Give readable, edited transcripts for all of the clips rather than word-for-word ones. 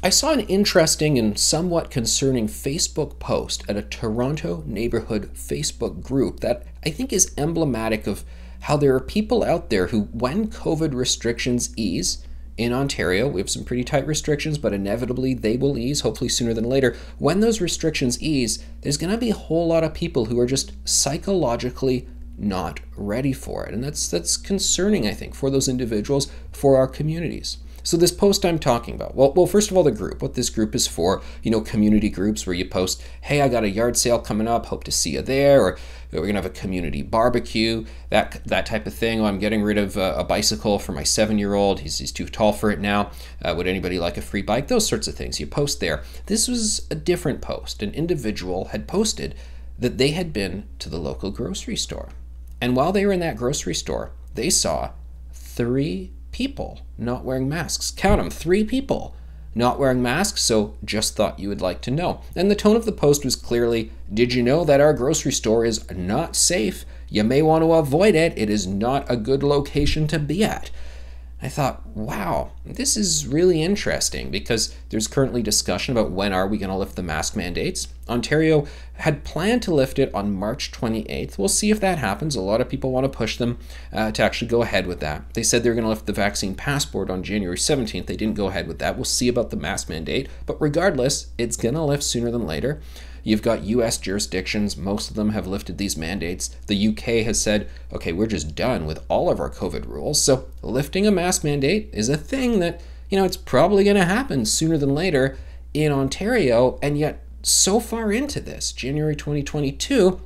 I saw an interesting and somewhat concerning Facebook post at a Toronto neighborhood Facebook group that I think is emblematic of how there are people out there who, when COVID restrictions ease, in Ontario, we have some pretty tight restrictions, but inevitably they will ease, hopefully sooner than later. When those restrictions ease, there's going to be a whole lot of people who are just psychologically not ready for it. And that's concerning, I think, for those individuals, for our communities. So this post I'm talking about, well, first of all, the group, what this group is for, community groups where you post, hey, I got a yard sale coming up, hope to see you there, or we're going to have a community barbecue, that type of thing. Oh, I'm getting rid of a bicycle for my 7-year-old. He's too tall for it now. Would anybody like a free bike? Those sorts of things you post there. This was a different post. An individual had posted that they had been to the local grocery store. And while they were in that grocery store, they saw 3 people not wearing masks. Count them, 3 people not wearing masks, so just thought you would like to know. And the tone of the post was clearly, did you know that our grocery store is not safe? You may want to avoid it. It is not a good location to be at. I thought, wow, this is really interesting because there's currently discussion about when are we going to lift the mask mandates. Ontario had planned to lift it on March 28th. We'll see if that happens. A lot of people want to push them to actually go ahead with that. They said they're going to lift the vaccine passport on January 17th. They didn't go ahead with that. We'll see about the mask mandate. But regardless, it's going to lift sooner than later. You've got US jurisdictions, most of them have lifted these mandates. The UK has said, okay, we're just done with all of our COVID rules. So lifting a mask mandate is a thing that, it's probably going to happen sooner than later in Ontario. And yet so far into this, January 2022,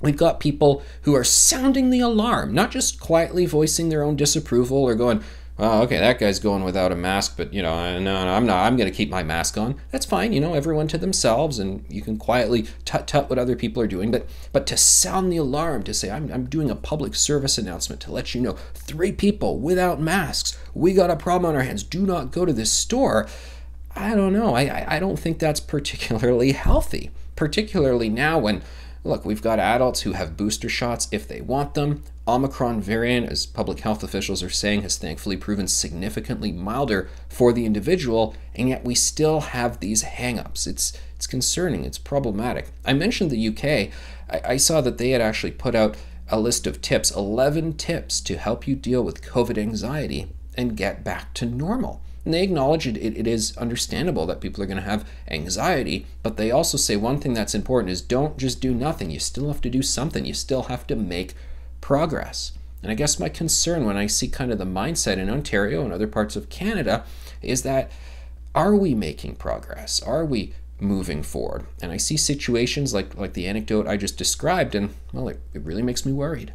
we've got people who are sounding the alarm, not just quietly voicing their own disapproval or going, oh, okay, that guy's going without a mask, but, no, I'm not. I'm going to keep my mask on. That's fine, everyone to themselves, and you can quietly tut what other people are doing. But to sound the alarm, to say, I'm doing a public service announcement to let you know, 3 people without masks, we got a problem on our hands, do not go to this store. I don't know. I don't think that's particularly healthy, particularly now when, look, we've got adults who have booster shots if they want them. Omicron variant, as public health officials are saying, has thankfully proven significantly milder for the individual, and yet we still have these hang-ups. It's concerning. It's problematic. I mentioned the UK. I saw that they had actually put out a list of tips, 11 tips to help you deal with COVID anxiety and get back to normal. And they acknowledge it is understandable that people are going to have anxiety, but they also say one thing that's important is don't just do nothing. You still have to do something. You still have to make progress. And I guess my concern when I see kind of the mindset in Ontario and other parts of Canada is that, are we making progress? Are we moving forward? And I see situations like the anecdote I just described, and, well, it really makes me worried.